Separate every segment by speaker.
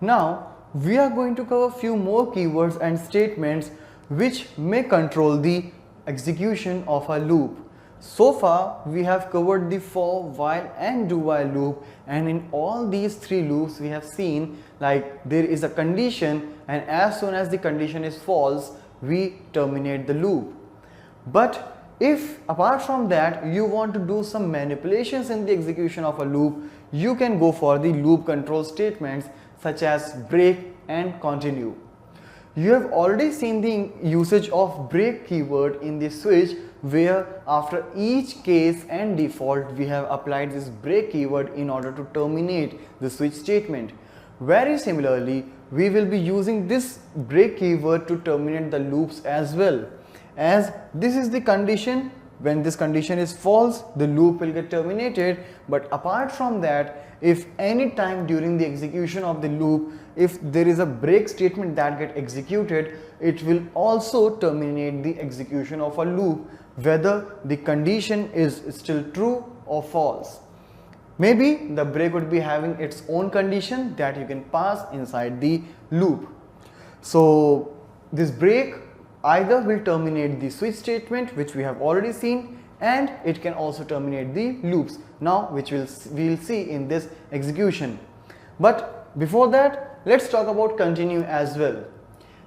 Speaker 1: Now we are going to cover few more keywords and statements which may control the execution of a loop. So far we have covered the for, while and do while loop, and in all these three loops we have seen like there is a condition, and as soon as the condition is false we terminate the loop. But if apart from that you want to do some manipulations in the execution of a loop, you can go for the loop control statements such as break and continue. You have already seen the usage of break keyword in the switch, where after each case and default we have applied this break keyword in order to terminate the switch statement. Very similarly, we will be using this break keyword to terminate the loops as well, as this is the condition. When this condition is false, the loop will get terminated. But apart from that, if any time during the execution of the loop, if there is a break statement that get executed, it will also terminate the execution of a loop, whether the condition is still true or false. Maybe the break would be having its own condition that you can pass inside the loop. So this break either will terminate the switch statement, which we have already seen, and it can also terminate the loops, now which we'll see in this execution. But before that, let's talk about continue as well,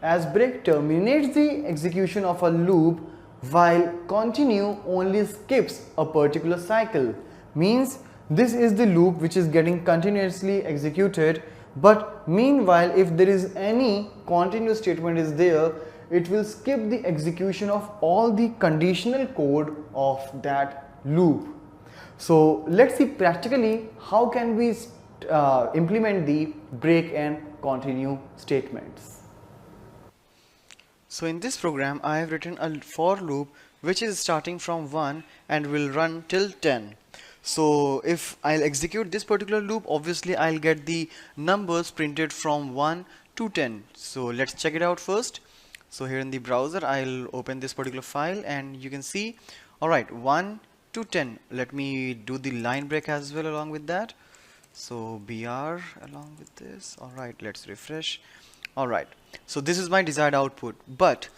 Speaker 1: as break terminates the execution of a loop, while continue only skips a particular cycle. Means this is the loop which is getting continuously executed, but meanwhile if there is any continue statement is there, it will skip the execution of all the conditional code of that loop. So let's see practically how can we implement the break and continue statements. So in this program I have written a for loop which is starting from 1 and will run till 10. So if I'll execute this particular loop, obviously I'll get the numbers printed from 1 to 10. So let's check it out first. So here in the browser I'll open this particular file and you can see, alright, 1 to 10. Let me do the line break as well along with that. So br along with this. Alright, let's refresh. Alright, so this is my desired output. But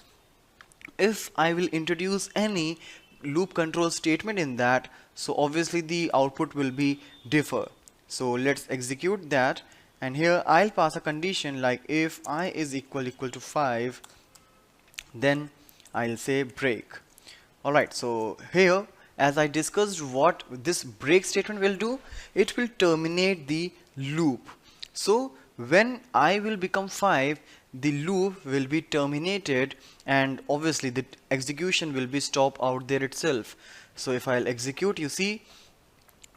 Speaker 1: if I will introduce any loop control statement in that, so obviously the output will be differ. So let's execute that, and here I'll pass a condition like if I is equal to 5, then I'll say break. Alright, so here as I discussed what this break statement will do, it will terminate the loop. So when I will become 5, the loop will be terminated and obviously the execution will be stopped out there itself. So if I'll execute, you see,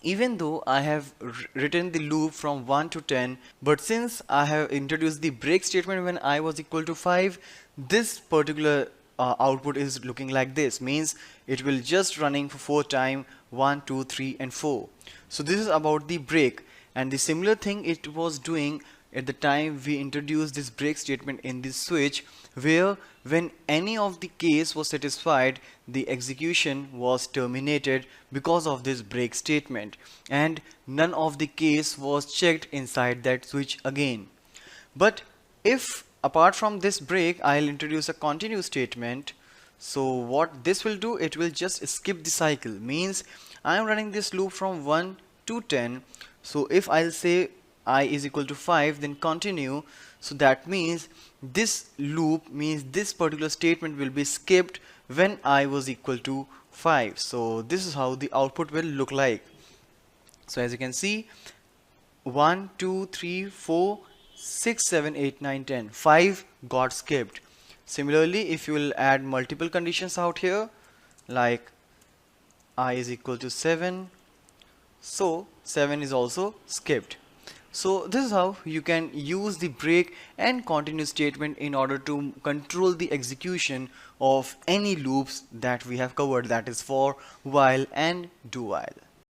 Speaker 1: even though I have written the loop from 1 to 10, but since I have introduced the break statement when I was equal to 5, this particular output is looking like this. Means it will just running for 4 times, 1, 2, 3 and 4. So this is about the break, and the similar thing it was doing at the time we introduced this break statement in this switch, where when any of the case was satisfied, the execution was terminated because of this break statement, and none of the case was checked inside that switch again. But if apart from this break I'll introduce a continue statement, so what this will do, it will just skip the cycle. Means I'm running this loop from 1 to 10. So if I'll say I is equal to 5, then continue, so that means this loop means this particular statement will be skipped when I was equal to 5. So this is how the output will look like. So as you can see, 1, 2, 3, 4, 6, 7, 8, 9, 10. 5 got skipped. Similarly, if you will add multiple conditions out here, like I is equal to 7, so 7 is also skipped. So this is how you can use the break and continue statement in order to control the execution of any loops that we have covered, that is for, while and do while.